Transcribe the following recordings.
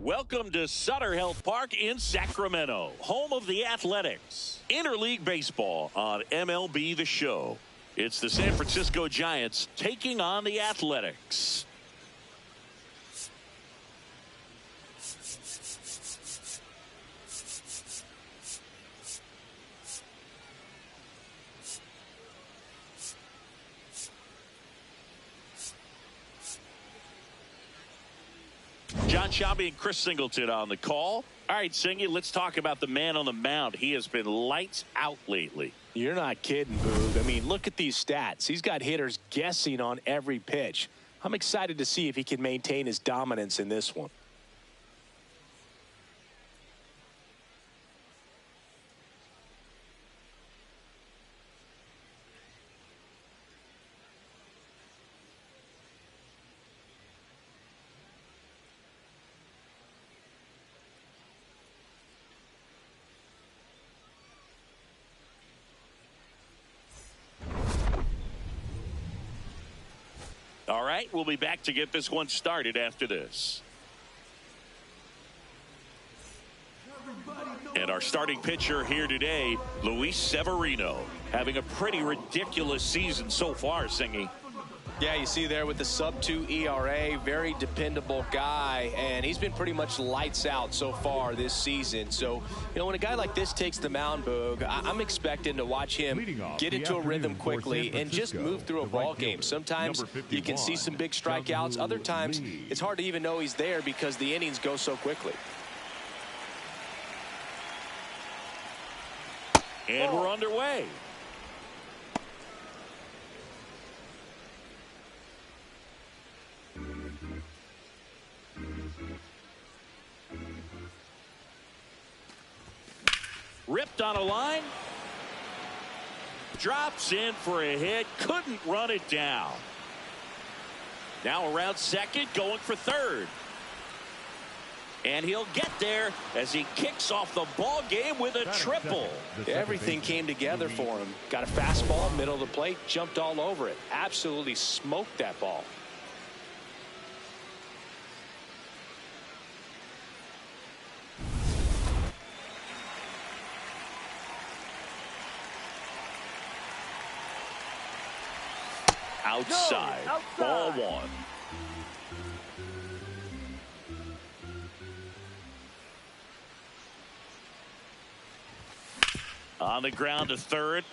Welcome to Sutter Health Park in Sacramento, home of the Athletics. Interleague baseball on MLB The Show. It's the San Francisco Giants taking on the Athletics. John Shelby and Chris Singleton on the call. All right, Singy, let's talk about the man on the mound. He has been lights out lately. You're not kidding, Boog. I mean, look at these stats. He's got hitters guessing on every pitch. I'm excited to see if he can maintain his dominance in this one. All right, we'll be back to get this one started after this. And our starting pitcher here today, Luis Severino, having a pretty ridiculous season so far, Singy. Yeah, you see there with the sub-2 ERA, very dependable guy, and he's been pretty much lights out so far this season. So, you know, when a guy like this takes the mound, Boog, I'm expecting to watch him get into a rhythm quickly and just move through a ball game. Sometimes you can see some big strikeouts. Other times it's hard to even know he's there because the innings go so quickly. And we're underway. Ripped on a line. Drops in for a hit. Couldn't run it down. Now around second, going for third. And he'll get there as he kicks off the ball game with a triple. Everything came together for him. Got a fastball, middle of the plate, jumped all over it. Absolutely smoked that ball. Outside. Ball one. On the ground to third.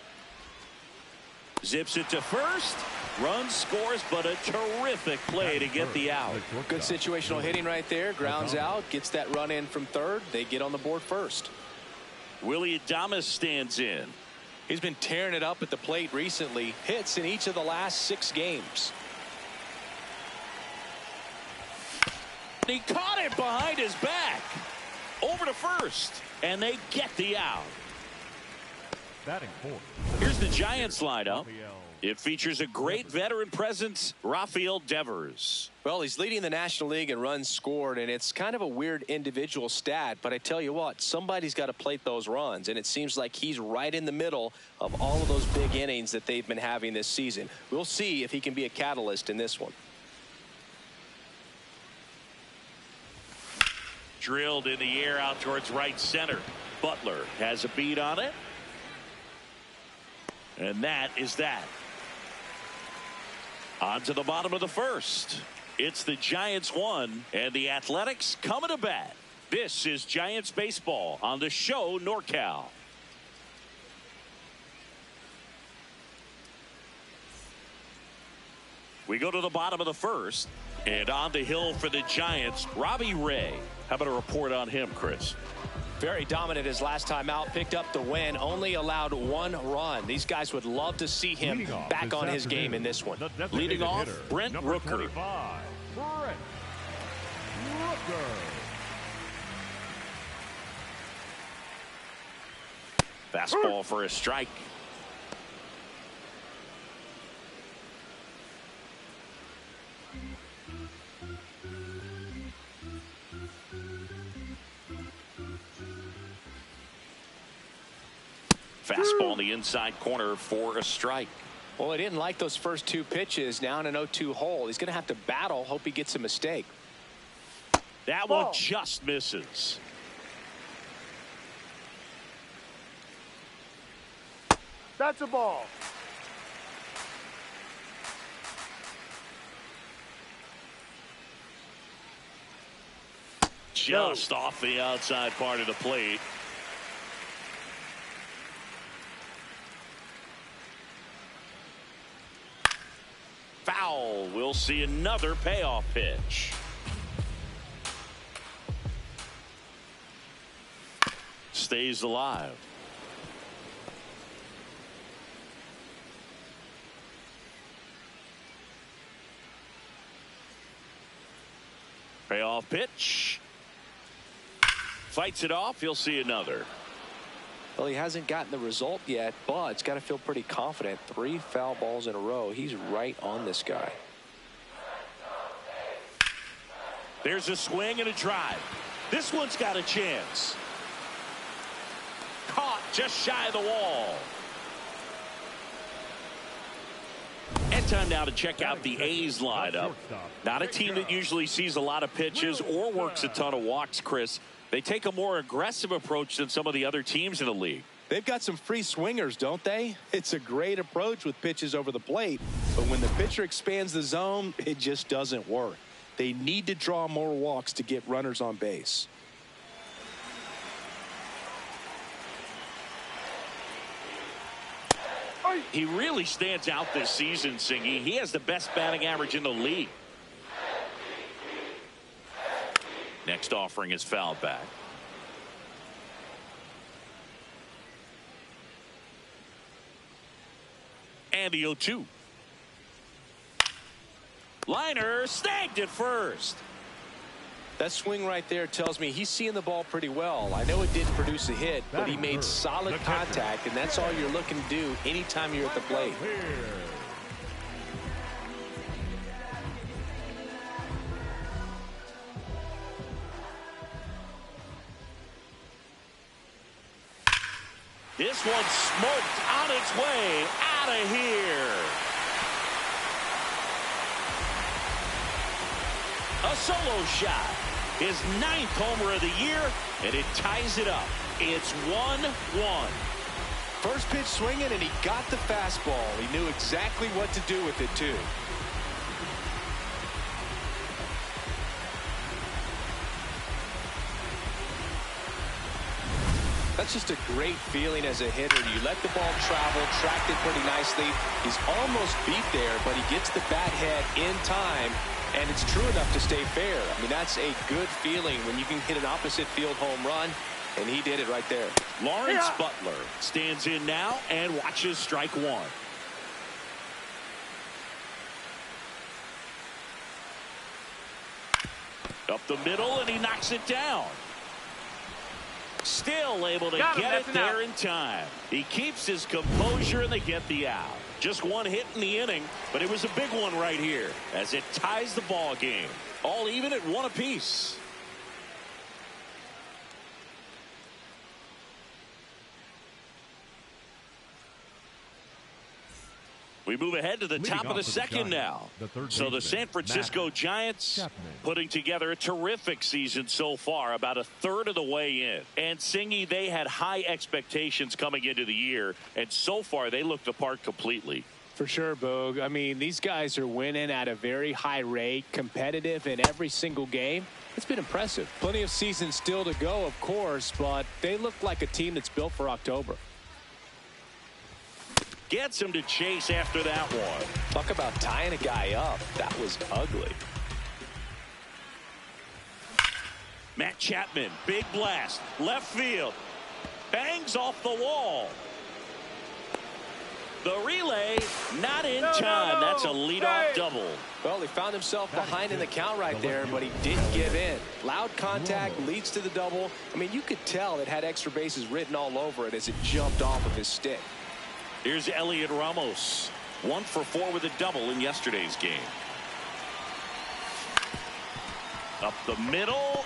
Zips it to first. Run scores, but a terrific play to get the out. Good situational hitting right there. Grounds out. Gets that run in from third. They get on the board first. Willie Adames stands in. He's been tearing it up at the plate recently. Hits in each of the last 6 games. He caught it behind his back. Over to first. And they get the out. Here's the Giants lineup. It features a great veteran presence, Rafael Devers. Well, he's leading the National League in runs scored, and it's kind of a weird individual stat, but I tell you what, somebody's got to plate those runs, and it seems like he's right in the middle of all of those big innings that they've been having this season. We'll see if he can be a catalyst in this one. Drilled in the air out towards right center. Butler has a beat on it. And that is that. On to the bottom of the first. It's the Giants 1 and the Athletics coming to bat. This is Giants baseball on the show NorCal. We go to the bottom of the first. And on the hill for the Giants, Robbie Ray. How about a report on him, Chris? Very dominant his last time out. Picked up the win. Only allowed 1 run. These guys would love to see him back on his game in this one. Leading off, Brent Rooker. Fastball for a strike. Fastball in the inside corner for a strike. Well, he didn't like those first 2 pitches. Now in an 0-2 hole. He's going to have to battle. Hope he gets a mistake. That one just misses. That's a ball. Just off the outside part of the plate. Foul. We'll see another payoff pitch. Stays alive. Payoff pitch. Fights it off. You'll see another. Well, he hasn't gotten the result yet, but it's got to feel pretty confident. 3 foul balls in a row. He's right on this guy. There's a swing and a drive. This one's got a chance. Caught just shy of the wall. And time now to check out the A's lineup. Not a team that usually sees a lot of pitches or works a ton of walks, Chris. They take a more aggressive approach than some of the other teams in the league. They've got some free swingers, don't they? It's a great approach with pitches over the plate. But when the pitcher expands the zone, it just doesn't work. They need to draw more walks to get runners on base. He really stands out this season, Singy. He has the best batting average in the league. Next offering is fouled back. And the 0-2. Liner snagged at first. That swing right there tells me he's seeing the ball pretty well. I know it didn't produce a hit, but he made solid contact, and that's all you're looking to do anytime you're at the plate. one smoked on its way out of here. A solo shot. His 9th homer of the year, and it ties it up. It's 1-1. First pitch swinging, and he got the fastball. He knew exactly what to do with it, too. That's just a great feeling as a hitter. You let the ball travel, tracked it pretty nicely. He's almost beat there, but he gets the bat head in time, and it's true enough to stay fair. I mean, that's a good feeling when you can hit an opposite field home run, and he did it right there. Lawrence Butler stands in now and watches strike one. Up the middle, and he knocks it down. Still able to get it there in time. He keeps his composure, and they get the out. Just one hit in the inning, but it was a big one right here as it ties the ball game. All even at 1 apiece. We move ahead to the top of the second now. So the San Francisco Giants putting together a terrific season so far, about a third of the way in. And Singy, they had high expectations coming into the year, and so far they look the part completely. For sure, Boog. I mean, these guys are winning at a very high rate, competitive in every single game. It's been impressive. Plenty of season still to go, of course, but they look like a team that's built for October. Gets him to chase after that one. Talk about tying a guy up. That was ugly. Matt Chapman, big blast, left field, bangs off the wall. The relay not in time. That's a leadoff double. Well, he found himself behind in the count right there, but he didn't give in. Loud contact leads to the double. I mean, you could tell it had extra bases written all over it as it jumped off of his stick. Here's Elliot Ramos, 1 for 4 with a double in yesterday's game. Up the middle.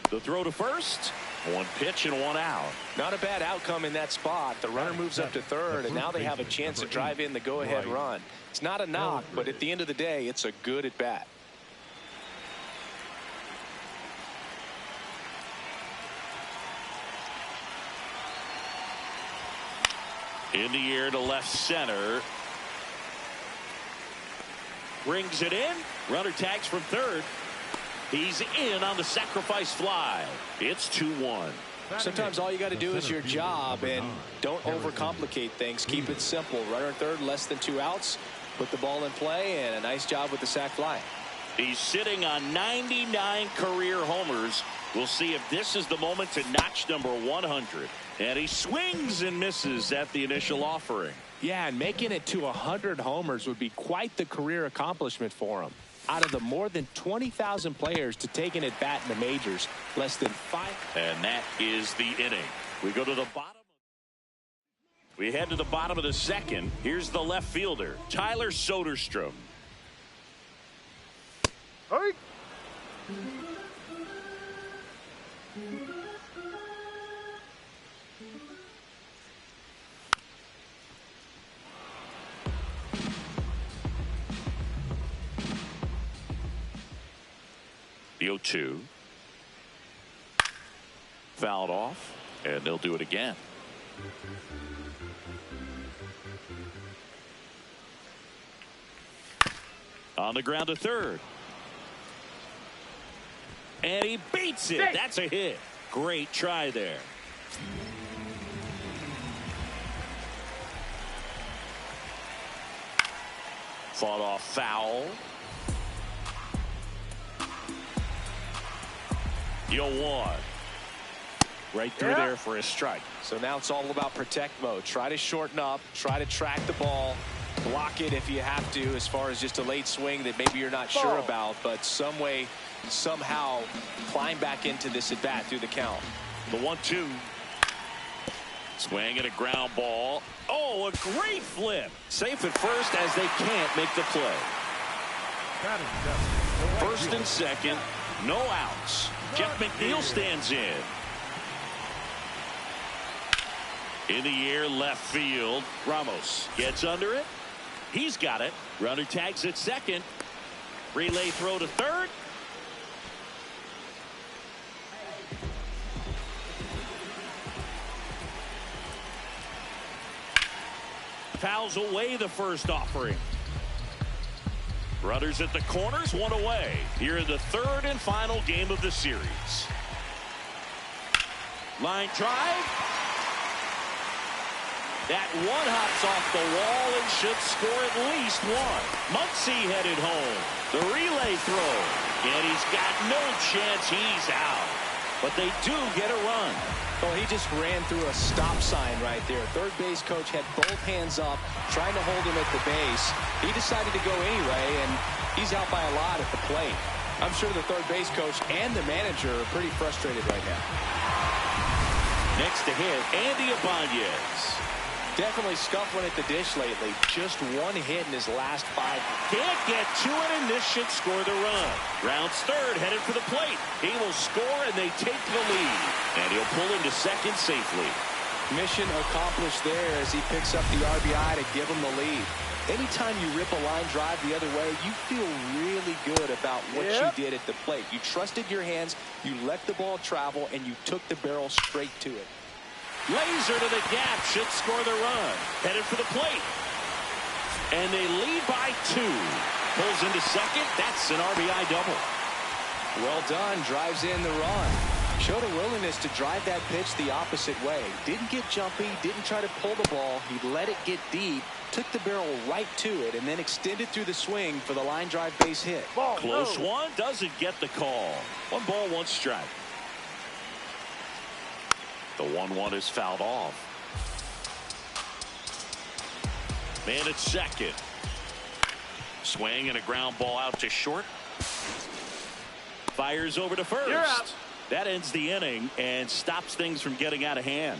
The throw to first. 1 pitch and 1 out. Not a bad outcome in that spot. The runner moves up to third, and now they have a chance to drive in the go-ahead run. It's not a knock, but at the end of the day, it's a good at bat. In the air to left center. Brings it in. Runner tags from third. He's in on the sacrifice fly. It's 2-1. Sometimes all you got to do is your job, and don't overcomplicate things. Keep it simple. Runner at third, less than 2 outs. Put the ball in play, and a nice job with the sac fly. He's sitting on 99 career homers. We'll see if this is the moment to notch number 100. And he swings and misses at the initial offering. Yeah, and making it to 100 homers would be quite the career accomplishment for him. Out of the more than 20,000 players to take an at-bat in the majors, less than 5. And that is the inning. We go to the bottom. We head to the bottom of the second. Here's the left fielder, Tyler Soderstrom. Hey. The 0-2. Fouled off, and they'll do it again. On the ground to third. And he beats it. That's a hit. Great try there. Fought off foul. You'll one. Right through there for a strike. So now it's all about protect mode. Try to shorten up. Try to track the ball. Block it if you have to, as far as just a late swing that maybe you're not sure about. But some way, somehow, climb back into this at bat through the count. The 1-2. Swing and a ground ball. Oh, a great flip. Safe at first as they can't make the play. First and second. No outs. Jeff McNeil stands in. In the air, left field. Ramos gets under it. He's got it. Runner tags at second. Relay throw to third. Fouls away the first offering. Runners at the corners, one away. Here in the third and final game of the series. Line drive. That one hops off the wall and should score at least one. Muncy headed home. The relay throw. And he's got no chance. He's out. But they do get a run. Well, he just ran through a stop sign right there. Third base coach had both hands up, trying to hold him at the base. He decided to go anyway, and he's out by a lot at the plate. I'm sure the third base coach and the manager are pretty frustrated right now. Next to hit, Andy Ibanez. Definitely scuffling at the dish lately. Just one hit in his last 5. Can't get to it, and this should score the run. Rounds third, headed for the plate. He will score, and they take the lead. And he'll pull into second safely. Mission accomplished there as he picks up the RBI to give him the lead. Anytime you rip a line drive the other way, you feel really good about what you did at the plate. You trusted your hands, you let the ball travel, and you took the barrel straight to it. Laser to the gap, should score the run. Headed for the plate. And they lead by 2. Pulls into second. That's an RBI double. Well done. Drives in the run. Showed a willingness to drive that pitch the opposite way. Didn't get jumpy. Didn't try to pull the ball. He let it get deep. Took the barrel right to it. And then extended through the swing for the line drive base hit. Close one. Doesn't get the call. 1 ball, 1 strike. The 1-1 is fouled off. Man at second. Swing and a ground ball out to short. Fires over to first. You're out. That ends the inning and stops things from getting out of hand.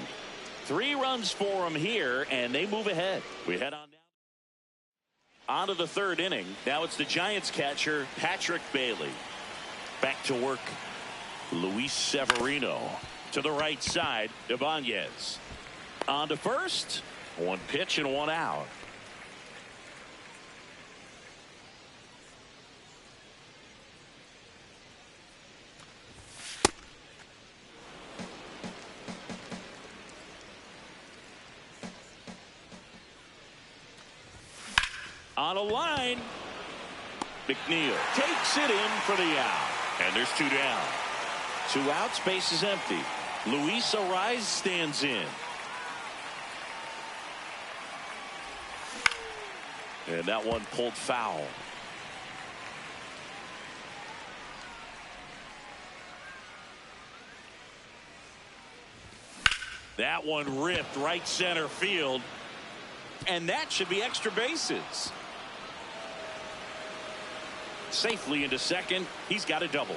3 runs for them here, and they move ahead. We head on down. On to the third inning. Now it's the Giants catcher, Patrick Bailey. Back to work, Luis Severino. To the right side, Ibanez. On to first. 1 pitch and 1 out. On a line. McNeil takes it in for the out. And there's 2 down. 2 outs, base is empty. Luis Ariz stands in. And that one pulled foul. That one ripped right center field. And that should be extra bases. Safely into second. He's got a double.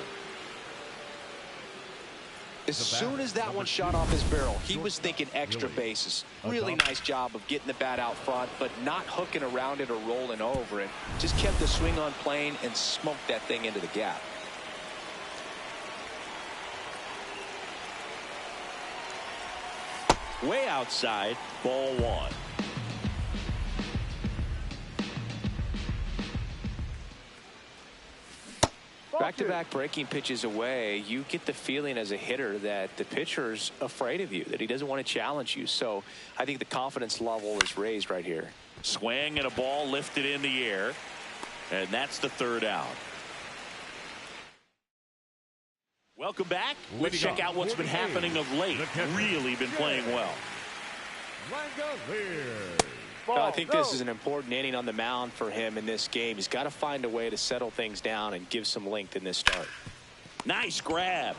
As soon as that one shot off his barrel, he was thinking extra bases. Really nice job of getting the bat out front, but not hooking around it or rolling over it. Just kept the swing on plane and smoked that thing into the gap. Way outside, ball 1. Back-to-back breaking pitches away, you get the feeling as a hitter that the pitcher's afraid of you, that he doesn't want to challenge you. So I think the confidence level is raised right here. Swing and a ball lifted in the air. And that's the 3rd out. Welcome back. Let's check out what's been happening of late. Really been playing well. I think this is an important inning on the mound for him in this game. He's got to find a way to settle things down and give some length in this start. Nice grab.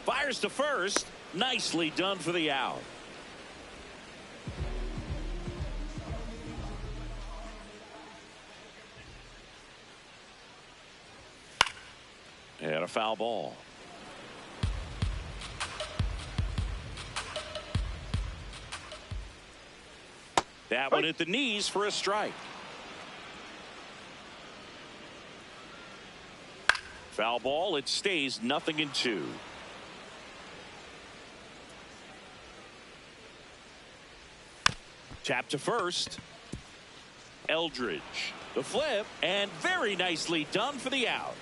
Fires to first. Nicely done for the out. And a foul ball. That one at the knees for a strike. Foul ball. It stays 0-2. Tap to first. Eldridge. The flip, and very nicely done for the out.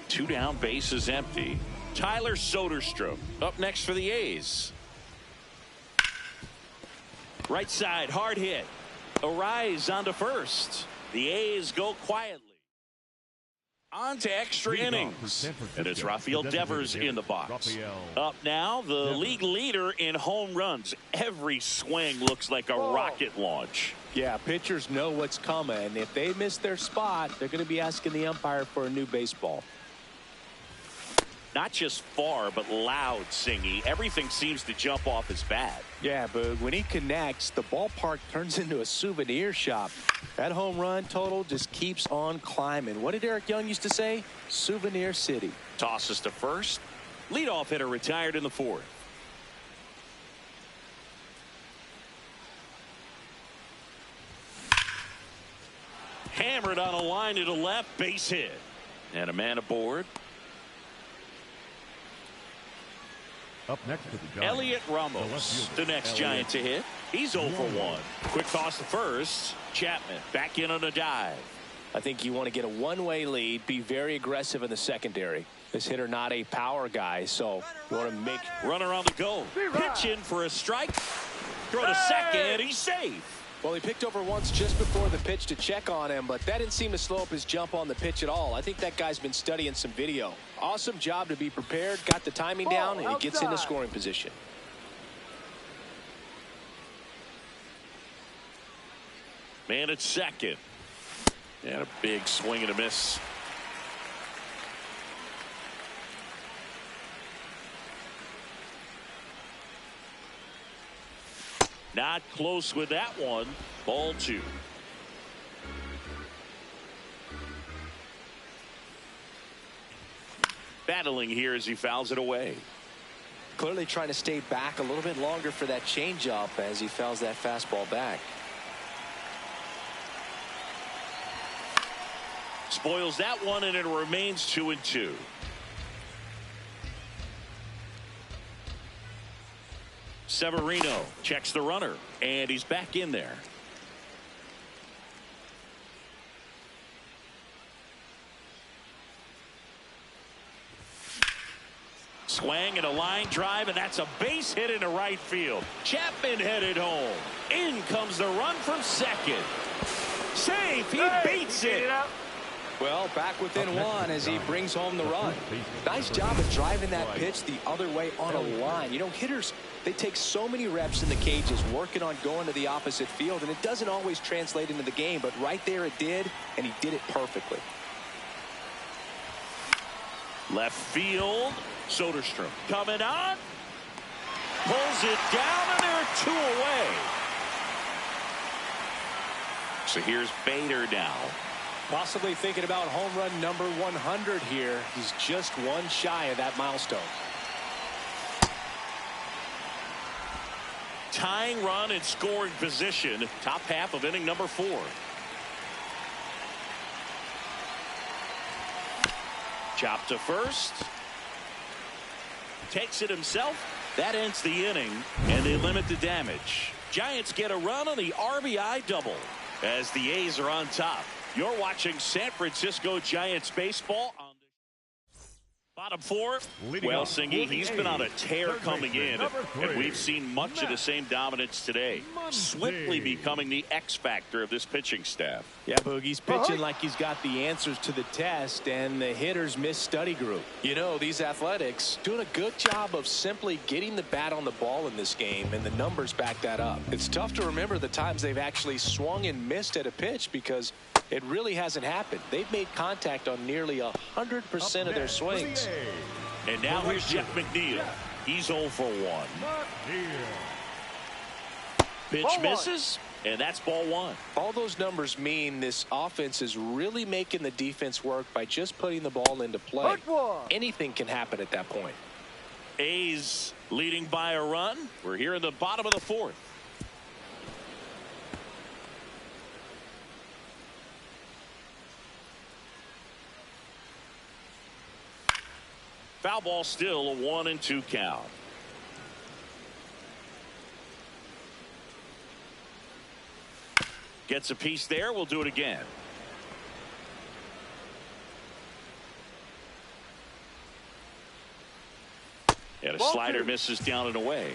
2 down, bases empty. Tyler Soderstrom up next for the A's. Right side, hard hit. Arise onto first. The A's go quietly. On to extra innings. And it's Rafael Devers in the box. Up now, the league leader in home runs. Every swing looks like a rocket launch. Yeah, pitchers know what's coming. If they miss their spot, they're going to be asking the umpire for a new baseball. Not just far, but loud, Singy. Everything seems to jump off his bat. Yeah, Boog, when he connects, the ballpark turns into a souvenir shop. That home run total just keeps on climbing. What did Eric Young used to say? Souvenir City. Tosses to first. Leadoff hitter retired in the 4th. Hammered on a line to the left, base hit. And a man aboard. Up next to the Giants, Elliot Ramos, the next Giant to hit. He's 0 for 1. Quick toss to first. Chapman back in on a dive. I think you want to get a one-way lead, be very aggressive in the secondary. This hitter not a power guy, so you want to make runner on the go. Pitch in for a strike. Throw to second. He's safe. Well, he picked over once just before the pitch to check on him, but that didn't seem to slow up his jump on the pitch at all. I think that guy's been studying some video. Awesome job to be prepared, got the timing down, and he gets into scoring position. Man at second. And a big swing and a miss. Not close with that one. Ball 2. Battling here as he fouls it away. Clearly trying to stay back a little bit longer for that changeup as he fouls that fastball back. Spoils that one, and it remains 2-2. Severino checks the runner, and he's back in there. Swing and a line drive, and that's a base hit into right field. Chapman headed home. In comes the run from second. Safe. He beats it. Well, back within one as he brings home the run. Nice job of driving that pitch the other way on a line. You know, hitters, they take so many reps in the cages working on going to the opposite field, and it doesn't always translate into the game, but right there it did, and he did it perfectly. Left field. Soderstrom coming on. Pulls it down, and there are 2 away. So here's Bader now. Possibly thinking about home run number 100 here. He's just one shy of that milestone. Tying run in scoring position. Top half of inning number 4. Chop to first. Takes it himself. That ends the inning, and they limit the damage. Giants get a run on the RBI double as the A's are on top. You're watching San Francisco Giants baseball on the bottom 4. Well, Singy, he's been on a tear coming in, and we've seen much of the same dominance today. Swiftly becoming the X factor of this pitching staff. Yeah, Boogie's pitching like he's got the answers to the test, and the hitters miss study group. You know, these Athletics doing a good job of simply getting the bat on the ball in this game, and the numbers back that up. It's tough to remember the times they've actually swung and missed at a pitch because it really hasn't happened. They've made contact on nearly 100% of their swings. And now here's Jeff McNeil. He's 0 for 1. Pitch misses, and that's ball 1. All those numbers mean this offense is really making the defense work by just putting the ball into play. Anything can happen at that point. A's leading by a run. We're here in the bottom of the 4th. Foul ball, still a 1-2 count. Gets a piece there. We'll do it again. And a Ball slider two. misses down and away.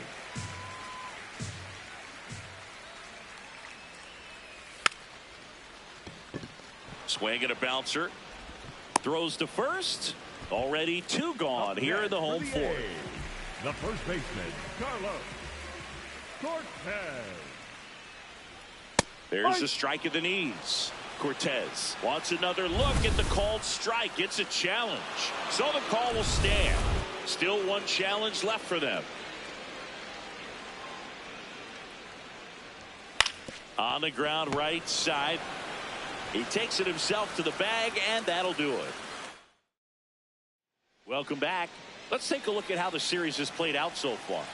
Swing and a bouncer. Throws to first. Already 2 gone here in the home For the fourth. A's, the first baseman, Carlos Cortez. There's a strike at the knees. Cortez wants another look at the called strike. It's a challenge. So the call will stand. Still 1 challenge left for them. On the ground right side. He takes it himself to the bag, and that'll do it. Welcome back. Let's take a look at how the series has played out so far.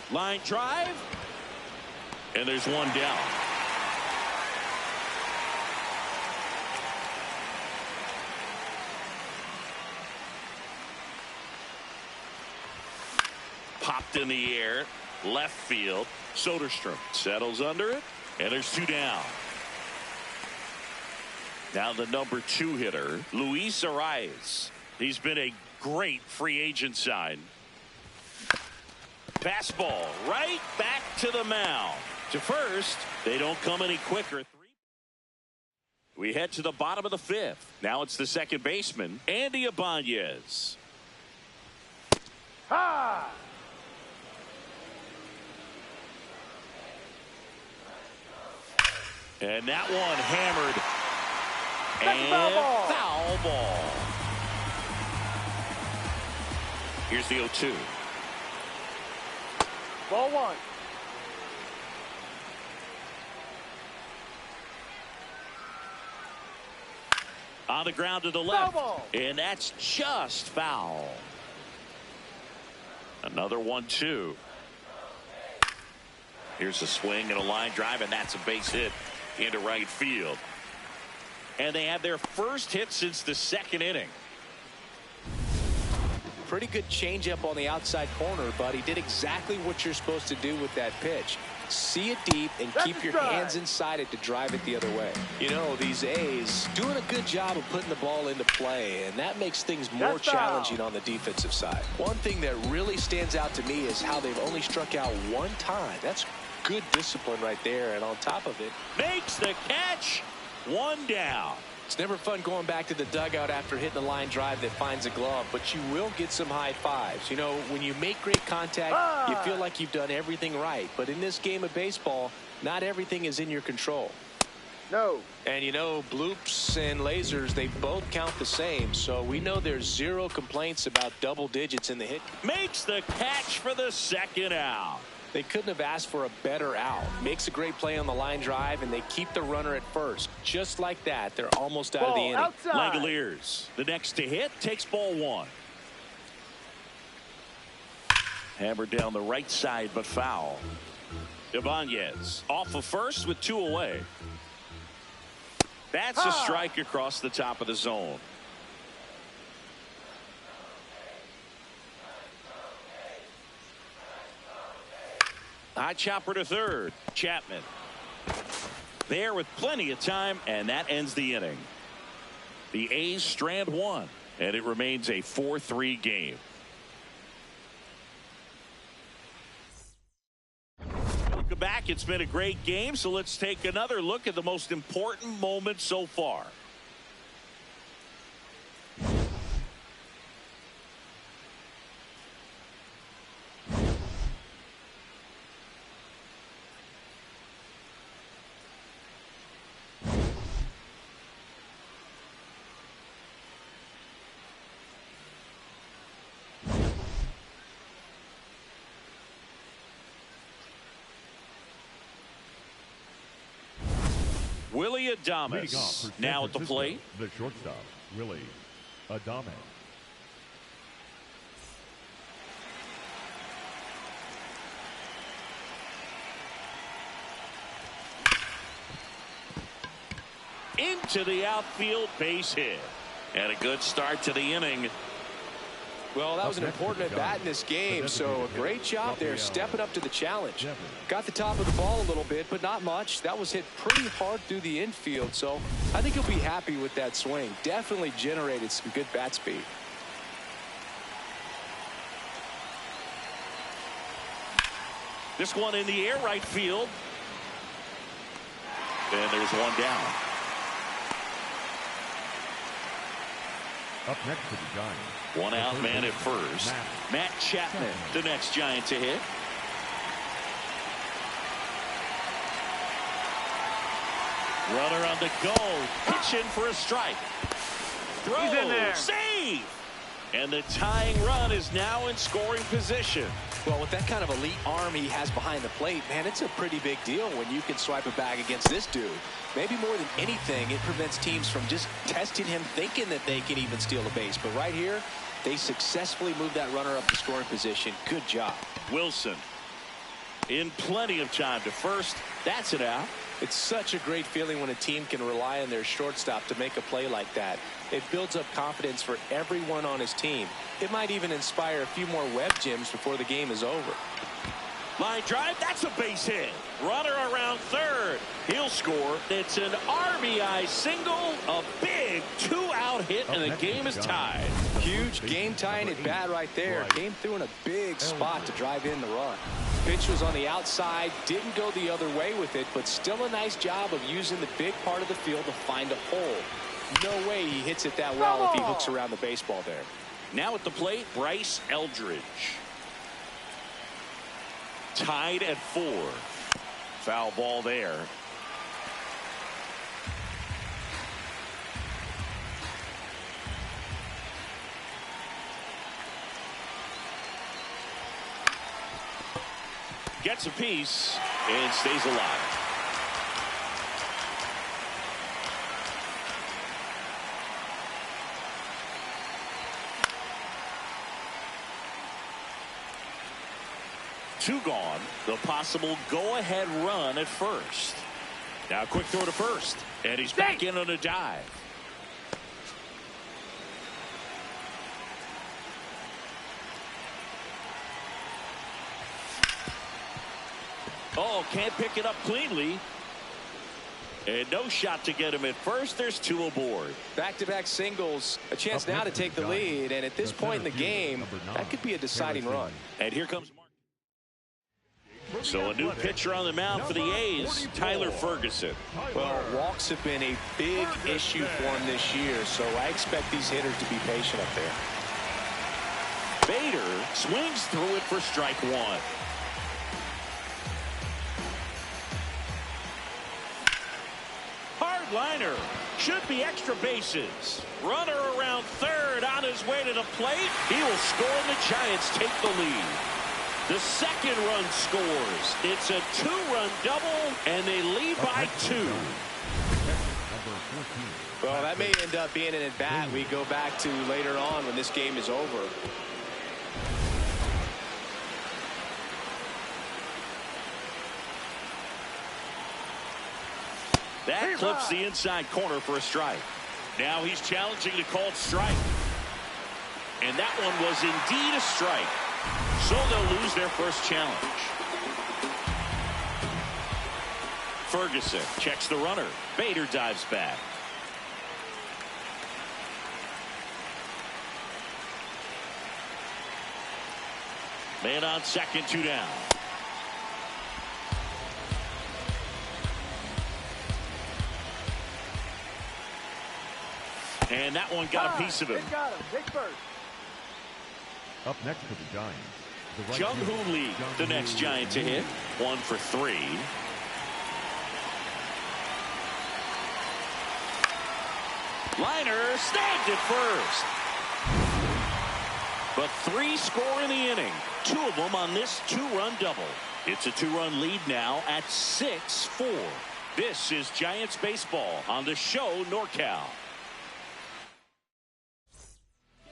Line drive. And there's 1 down. Popped in the air. Left field. Soderstrom settles under it. And there's 2 down. Now the number 2 hitter, Luis Arias. He's been a great free agent sign. Fastball right back to the mound. To first, they don't come any quicker. We head to the bottom of the 5th. Now it's the second baseman, Andy Ibanez. Ha! And that one hammered. And foul ball. Here's the 0-2. Ball 1. On the ground to the left. Foul ball. And that's just foul. Another 1-2. Here's a swing and a line drive, and that's a base hit into right field. And they have their first hit since the 2nd inning. Pretty good changeup on the outside corner, but he did exactly what you're supposed to do with that pitch. See it deep and keep your hands inside it to drive it the other way. You know, these A's doing a good job of putting the ball into play, and that makes things more challenging on the defensive side. One thing that really stands out to me is how they've only struck out 1 time. That's good discipline right there, and on top of it, makes the catch. 1 down. It's never fun going back to the dugout after hitting a line drive that finds a glove, but you will get some high fives. You know, when you make great contact, you feel like you've done everything right. But in this game of baseball, not everything is in your control. No. And you know, bloops and lasers, they both count the same. So we know there's 0 complaints about double digits in the hit. Makes the catch for the 2nd out. They couldn't have asked for a better out. Makes a great play on the line drive, and they keep the runner at first. Just like that, they're almost out of the inning. Outside. Langoliers, the next to hit, takes ball 1. Hammered down the right side, but foul. Ibanez off of first with 2 away. That's a strike across the top of the zone. High chopper to third. Chapman there with plenty of time, and that ends the inning. The A's strand 1, and it remains a 4-3 game. Welcome back. It's been a great game, so let's take another look at the most important moment so far. Willie Leading off Adames for San now at the Francisco, plate. The shortstop, Willie Adames. Into the outfield, base hit. And a good start to the inning Well, that was an important at-bat in this game, so a great job there stepping up to the challenge. Got the top of the ball a little bit, but not much. That was hit pretty hard through the infield, so I think he'll be happy with that swing. Definitely generated some good bat speed. This one in the air, right field. And there's one down. Up next to the Giants. One out man at first. Matt Chapman, the next Giant to hit. Runner on the go. Pitching for a strike. Throw. He's in there. Save. And the tying run is now in scoring position. Well, with that kind of elite arm he has behind the plate, man, it's a pretty big deal when you can swipe a bag against this dude. Maybe more than anything, it prevents teams from just testing him, thinking that they can even steal a base. But right here, they successfully moved that runner up to scoring position. Good job. Wilson in plenty of time to first. That's it out. It's such a great feeling when a team can rely on their shortstop to make a play like that. It builds up confidence for everyone on his team. It might even inspire a few more web gems before the game is over. Line drive, that's a base hit. Runner around third. He'll score. It's an RBI single, a big two-out hit, and the game is tied. Huge game-tying at bat right there. Came through in a big spot to drive in the run. Pitch was on the outside, didn't go the other way with it, but still a nice job of using the big part of the field to find a hole. No way he hits it that well if he hooks around the baseball there. Now at the plate, Bryce Eldridge. Tied at 4. Foul ball there. Gets a piece and stays alive. Two gone. The possible go-ahead run at first. Now quick throw to first. And he's back in on a dive. Oh, can't pick it up cleanly. And no shot to get him at first. There's 2 aboard. Back-to-back singles. A chance now to take the lead. And at this point in the game, that could be a deciding run. And here comes Mark. So a new pitcher on the mound for the A's, Tyler Ferguson. Well, walks have been a big issue for him this year, so I expect these hitters to be patient up there. Bader swings through it for strike 1. Hard liner. Should be extra bases. Runner around third on his way to the plate. He will score and the Giants take the lead. The second run scores. It's a 2-run double, and they lead by 2. Well, that may end up being an at-bat we go back to later on when this game is over. That clips the inside corner for a strike. Now he's challenging the called strike. And that one was indeed a strike. So they'll lose their first challenge. Ferguson checks the runner. Bader dives back. Man on second, 2 down. And that one got a piece of him. Got him. Take first. Up next for the Giants. Jung-Hoo Lee, the next Giant to hit. 1 for 3. Liner snagged at first. But 3 score in the inning. 2 of them on this 2-run double. It's a 2-run lead now at 6-4. This is Giants baseball on the show NorCal.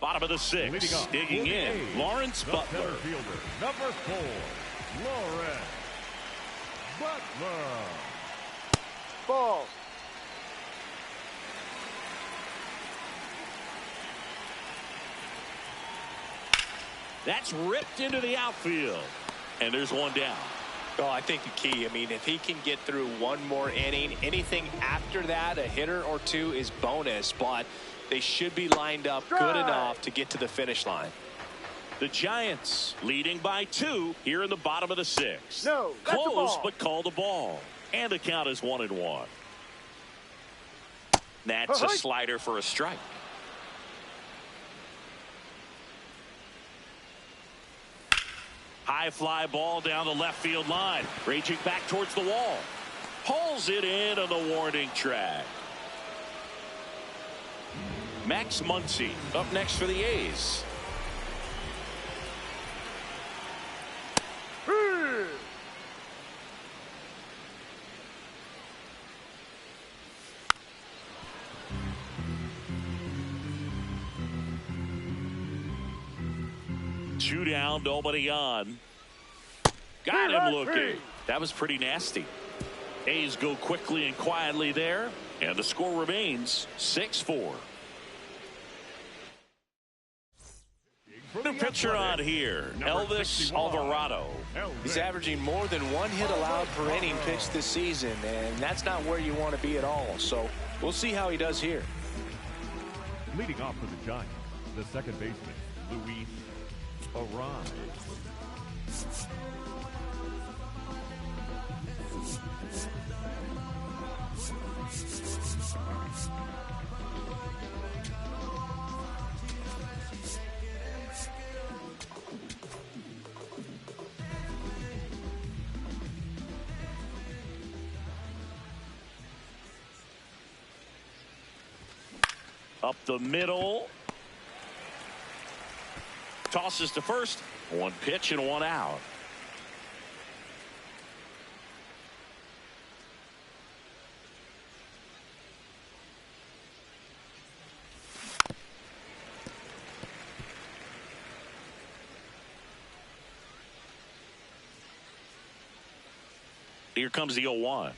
Bottom of the 6th, digging in, Lawrence Butler. Fielder, number 4, Lawrence Butler. Ball. That's ripped into the outfield. And there's one down. Well, I think the key, I mean, if he can get through one more inning, anything after that, a hitter or two is bonus, but they should be lined up good enough to get to the finish line. The Giants leading by 2 here in the bottom of the 6th. No, that's a close, ball. but call the ball. And the count is 1-1. That's a slider for a strike. High fly ball down the left field line. Raging back towards the wall. Pulls it in on the warning track. Max Muncy up next for the A's. Two down, nobody on. Got him looking. That was pretty nasty. A's go quickly and quietly there, and the score remains 6-4. New pitcher on here, Elvis Alvarado. He's averaging more than 1 hit allowed per inning pitched this season, and that's not where you want to be at all. So we'll see how he does here. Leading off for the Giants, the second baseman, Luis Arraez. Up the middle. Tosses to first. 1 pitch and 1 out. Here comes the 0-1.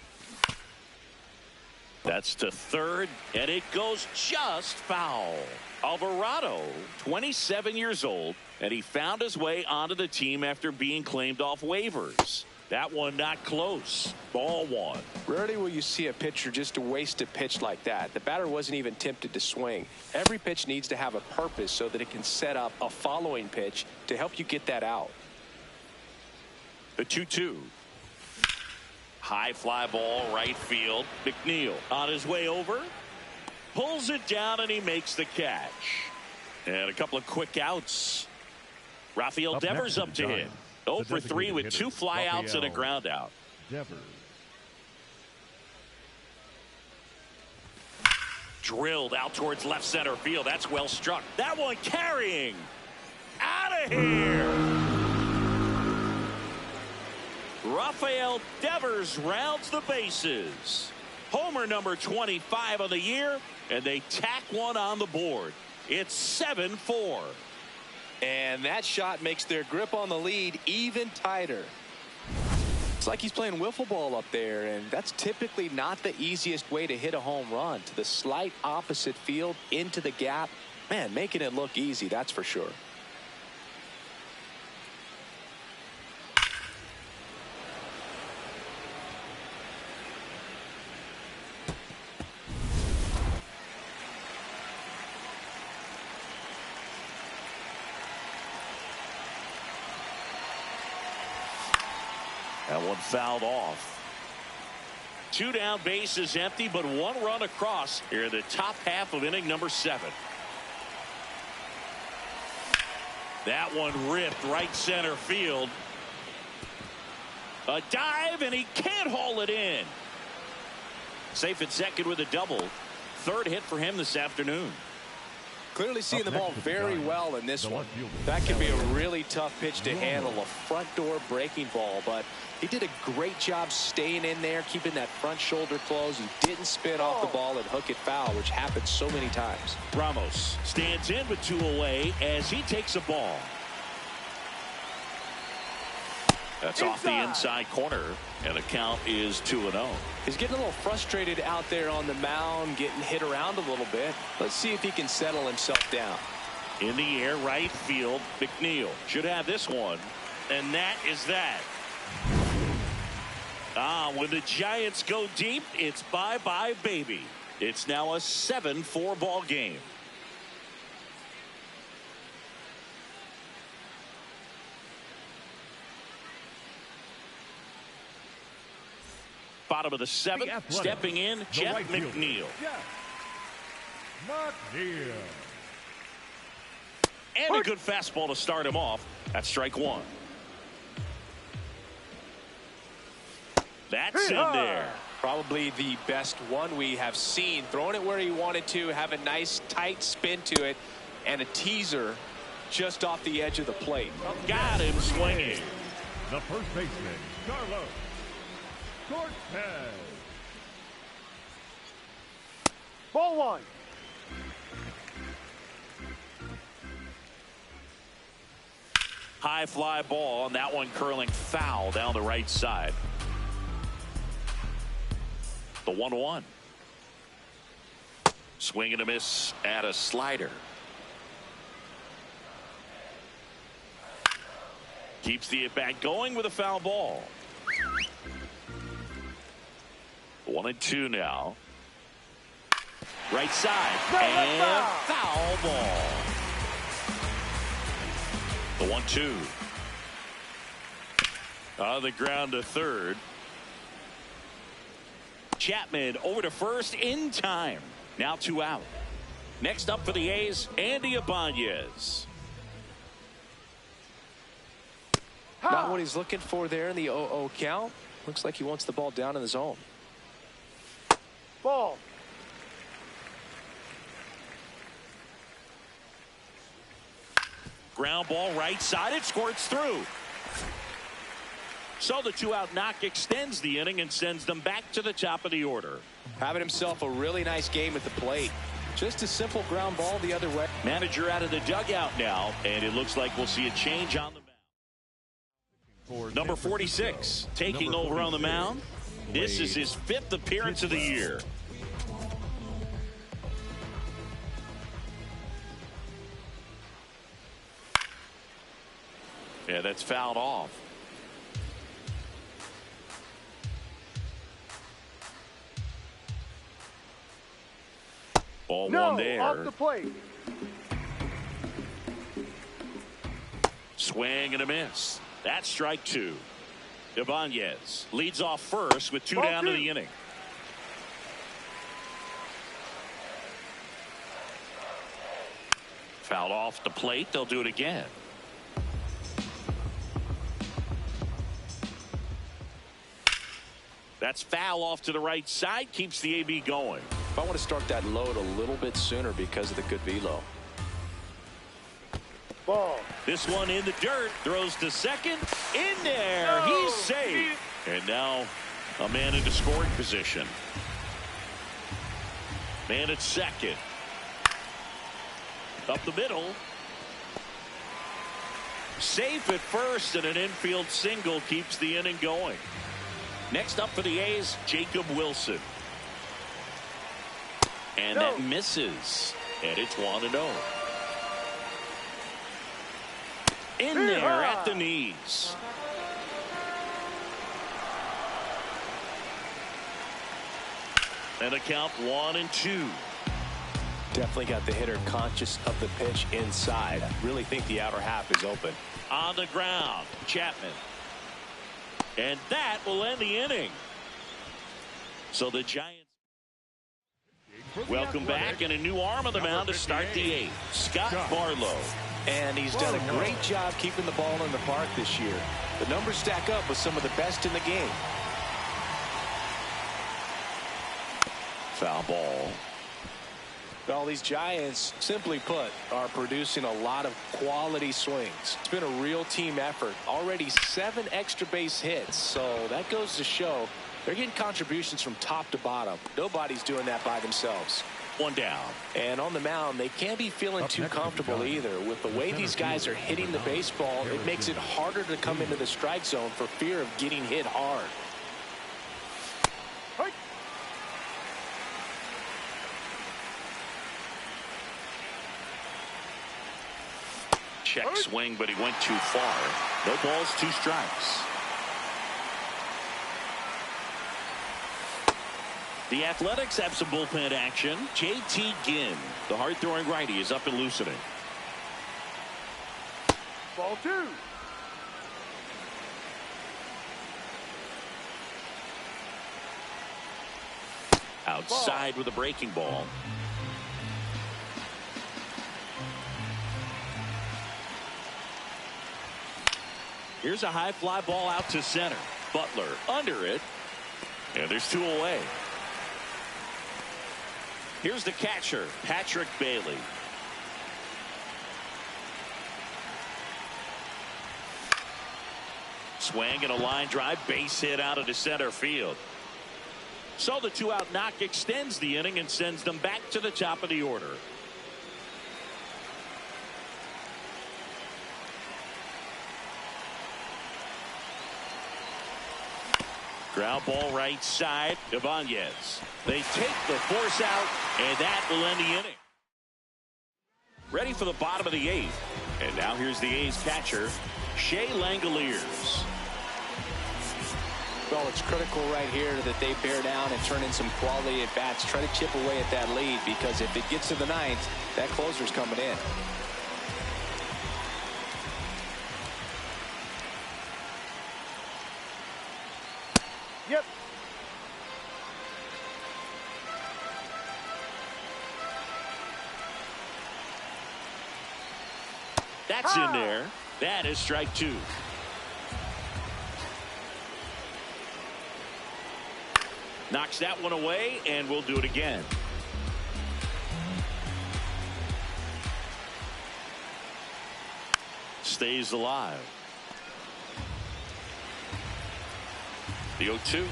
That's to third, and it goes just foul. Alvarado, 27 years old, and he found his way onto the team after being claimed off waivers. That one not close. Ball 1. Rarely will you see a pitcher just waste a pitch like that. The batter wasn't even tempted to swing. Every pitch needs to have a purpose so that it can set up a following pitch to help you get that out. The 2-2. High fly ball, right field. McNeil on his way over. Pulls it down, and he makes the catch. And a couple of quick outs. Rafael Devers up to hit. 0 for 3 with 2 flyouts and a ground out. Devers. Drilled out towards left center field. That's well struck. That one carrying. Out of here. Rafael Devers rounds the bases. Homer number 25 of the year, and they tack one on the board. It's 7-4. And that shot makes their grip on the lead even tighter. It's like he's playing wiffle ball up there, and that's typically not the easiest way to hit a home run. To the slight opposite field, into the gap. Man, making it look easy, that's for sure. That one fouled off. 2 down, bases empty, but 1 run across here in the top half of inning number 7. That one ripped right center field. A dive, and he can't haul it in. Safe at second with a double. 3rd hit for him this afternoon. Clearly seeing the ball very well in this one. That can be a really tough pitch to handle, a front door breaking ball, but he did a great job staying in there, keeping that front shoulder closed. He didn't spin off the ball and hook it foul, which happens so many times. Ramos stands in with 2 away as he takes a ball. That's off the inside corner, and the count is 2-0. He's getting a little frustrated out there on the mound, getting hit around a little bit. Let's see if he can settle himself down. In the air, right field. McNeil should have this one. And that is that. When the Giants go deep, it's bye-bye, baby. It's now a 7-4 ball game. Bottom of the seventh, stepping in, Jeff right McNeil. McNeil. And a good fastball to start him off. That's strike one. That's in there. Probably the best one we have seen. Throwing it where he wanted to, have a nice tight spin to it, and a teaser just off the edge of the plate. Got him swinging. The first baseman, Carlos Cortez. Ball one. High fly ball, and that one curling foul down the right side. The 1-1. Swing and a miss at a slider. Keeps the at-bat going with a foul ball. 1-2 now. Right side. And foul ball. The 1-2. On the ground to third. Chapman over to first in time. Now 2 out. Next up for the A's, Andy Ibanez. Not what he's looking for there in the 0-0 count. Looks like he wants the ball down in the zone. Ball. Ground ball right side. It squirts through. So the 2-out knock extends the inning and sends them back to the top of the order. Having himself a really nice game at the plate. Just a simple ground ball the other way. Manager out of the dugout now, and it looks like we'll see a change on the mound. Number 46 taking over on the mound. This is his 5th appearance of the year. Yeah, that's fouled off. Ball one there. Off the plate. Swing and a miss. That's strike 2. Ibanez leads off first with 2 down to the inning. Fouled off the plate. They'll do it again. That's foul off to the right side. Keeps the AB going. I want to start that load a little bit sooner because of the good velo. Ball. This one in the dirt. Throws to second. In there. He's safe. And now a man into scoring position. Man at second. Up the middle. Safe at first, and an infield single keeps the inning going. Next up for the A's, Jacob Wilson. And that misses. And it's 1-0. In there at the knees. And a count 1-2. Definitely got the hitter conscious of the pitch inside. I really think the outer half is open. On the ground, Chapman. And that will end the inning. So the Giants. Welcome back, and a new arm on the mound to start the 8th. Scott Barlow. And he's done a great job keeping the ball in the park this year. The numbers stack up with some of the best in the game. Foul ball. Well, these Giants, simply put, are producing a lot of quality swings. It's been a real team effort. Already 7 extra base hits, so that goes to show they're getting contributions from top to bottom. Nobody's doing that by themselves. 1 down. And on the mound, they can't be feeling too comfortable either. With the way these guys are hitting the baseball, it makes it harder to come into the strike zone for fear of getting hit hard. Check swing, but he went too far. No balls, 2 strikes. The Athletics have some bullpen action. J.T. Ginn, the hard-throwing righty, is up and loosening. Ball 2. Outside with a breaking ball. Here's a high fly ball out to center. Butler under it. And there's 2 away. Here's the catcher, Patrick Bailey. Swing and a line drive, base hit out of the center field. So the 2-out knock extends the inning and sends them back to the top of the order. Ground ball right side, Ibanez. They take the force out, and that will end the inning. Ready for the bottom of the 8th. And now here's the A's catcher, Shea Langoliers. Well, it's critical right here that they bear down and turn in some quality at bats. Try to chip away at that lead, because if it gets to the 9th, that closer's coming in. Yep. That's in there. That is strike 2. Knocks that one away, and we'll do it again. Stays alive. The 0-2.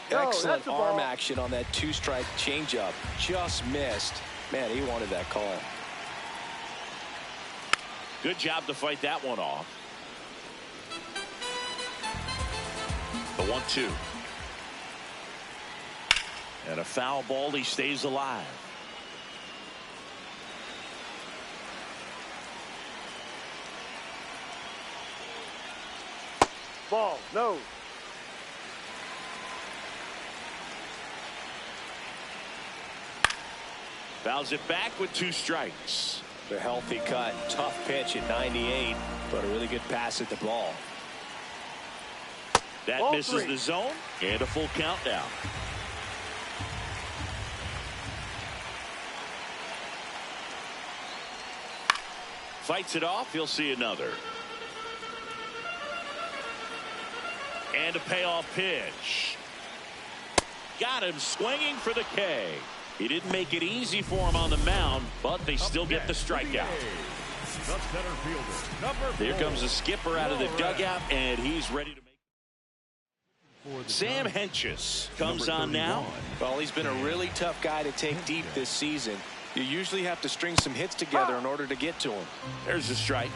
Excellent arm action on that 2-strike changeup. Just missed. Man, he wanted that call. Good job to fight that one off. The 1-2. And a foul ball. He stays alive. Ball, no. Fouls it back with 2 strikes. The healthy cut. Tough pitch at 98, but a really good pass at the ball. That Ball misses 3. the zone, and a full count now. Fights it off. He'll see another. And a payoff pitch. Got him swinging for the K. He didn't make it easy for him on the mound, but they still get the strikeout. The center fielder, number 4. Here comes the skipper out of the dugout, and he's ready to make. Sam Hentges comes on now. Well, he's been a really tough guy to take deep this season. You usually have to string some hits together in order to get to him. There's the strike.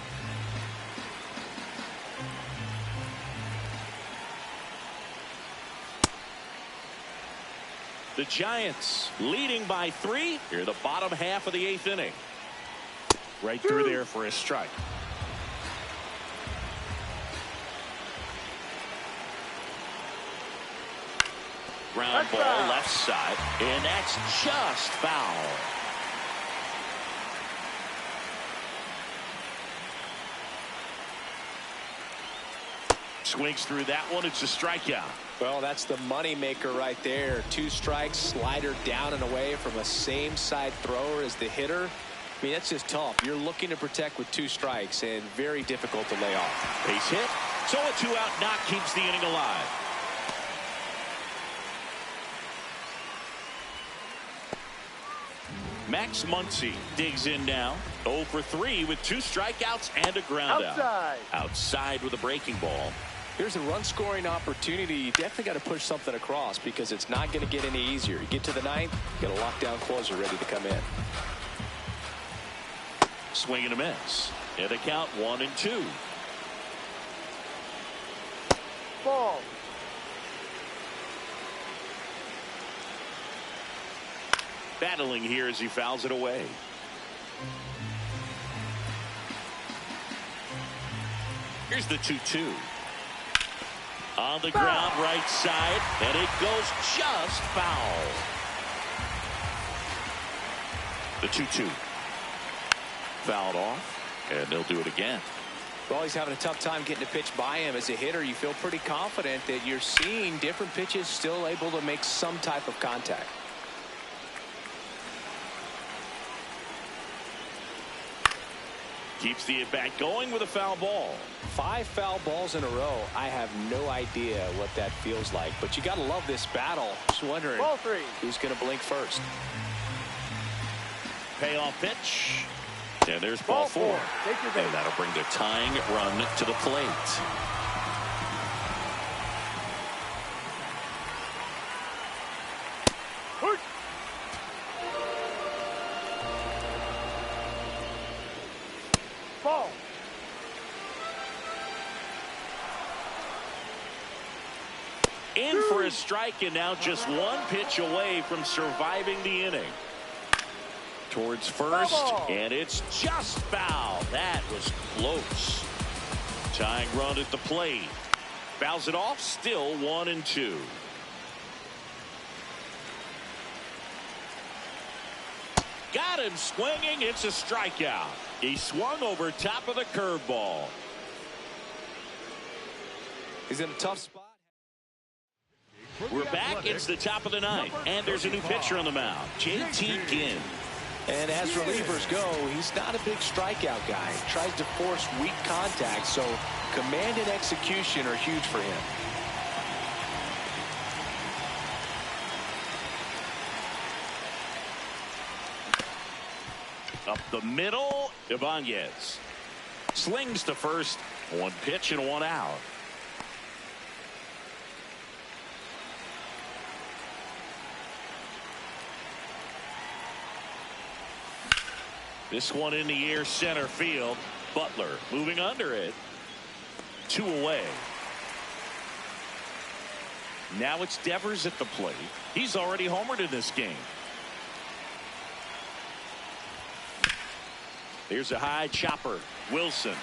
The Giants leading by 3 here, the bottom half of the 8th inning. Right through there for a strike. Ground ball left side, and that's just foul. Swings through that one. It's a strikeout. Well, that's the money maker right there. 2 strikes, slider down and away from a same side thrower as the hitter. I mean, that's just tough. You're looking to protect with 2 strikes, and very difficult to lay off. Base hit. So a 2-out knock keeps the inning alive. Max Muncy digs in now. 0 for 3 with 2 strikeouts and a ground out. Outside with a breaking ball. Here's a run scoring opportunity. You definitely got to push something across, because it's not going to get any easier. You get to the 9th, you got a lockdown closer ready to come in. Swing and a miss. And a count 1-2. Ball. Battling here as he fouls it away. Here's the 2-2. On the ground, right side, and it goes just foul. The 2-2. Fouled off, and they'll do it again. Well, he's having a tough time getting a pitch by him. As a hitter, you feel pretty confident that you're seeing different pitches still able to make some type of contact. Keeps the at-bat going with a foul ball. 5 foul balls in a row. I have no idea what that feels like, but you got to love this battle. Just wondering Ball 3. who's going to blink first. Payoff pitch. And there's ball 4. Take your base. And that'll bring the tying run to the plate. Push. Ball. In for a strike, and now just one pitch away from surviving the inning. Towards first, and it's just foul. That was close. Tying run at the plate. Fouls it off, still 1-2. Got him swinging. It's a strikeout. He swung over top of the curveball. He's in a tough spot. We're back. It's the top of the ninth, and there's a new pitcher on the mound, J.T. Ginn. And as relievers go, he's not a big strikeout guy. He tries to force weak contact, so command and execution are huge for him. Up the middle, Ibanez slings to first. 1 pitch and 1 out. This one in the air, center field. Butler moving under it. 2 away. Now it's Devers at the plate. He's already homered in this game. Here's a high chopper. Wilson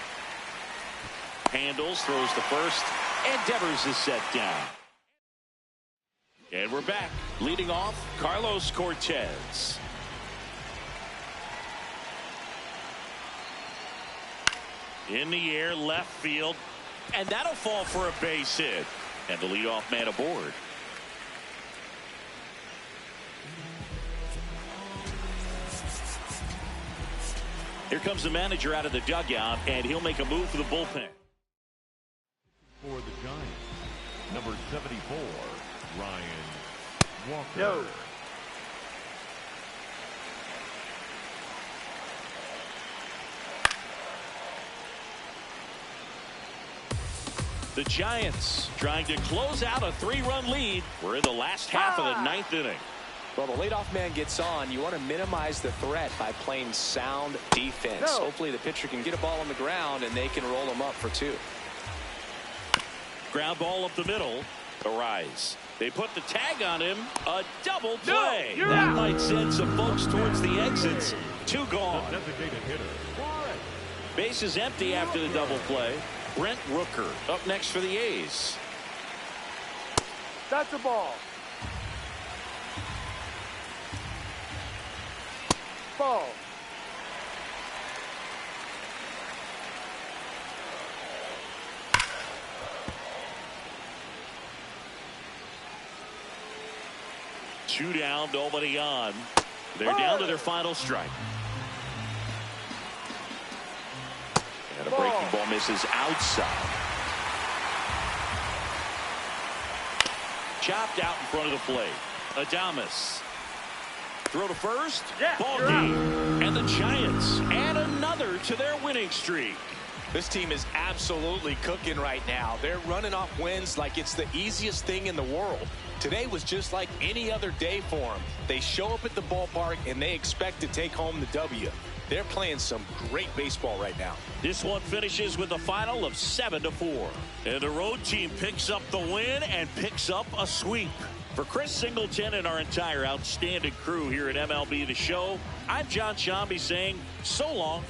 handles, throws to first, and Devers is set down. And we're back. Leading off, Carlos Cortez. In the air, left field, and that'll fall for a base hit. And the leadoff man aboard. Here comes the manager out of the dugout, and he'll make a move for the bullpen. For the Giants, number 74, Ryan Walker. No. The Giants trying to close out a 3-run lead. We're in the last half of the 9th inning. Well, the leadoff man gets on. You want to minimize the threat by playing sound defense. No. Hopefully the pitcher can get a ball on the ground and they can roll him up for 2. Ground ball up the middle. Arise. They put the tag on him. A double play. No, that out. might send some folks towards the exits. 2 gone. Designated hitter. Base is empty after the double play. Brent Rooker up next for the A's. That's a ball. Ball. Two down, nobody on. They're down to their final strike. And a breaking ball misses outside. Chopped out in front of the plate. Adames. Throw to first. Yeah, Ball you're game. And the Giants add another to their winning streak. This team is absolutely cooking right now. They're running off wins like it's the easiest thing in the world. Today was just like any other day for them. They show up at the ballpark and they expect to take home the W. They're playing some great baseball right now. This one finishes with a final of 7-4. And the road team picks up the win and picks up a sweep. For Chris Singleton and our entire outstanding crew here at MLB The Show, I'm John Shambi saying so long.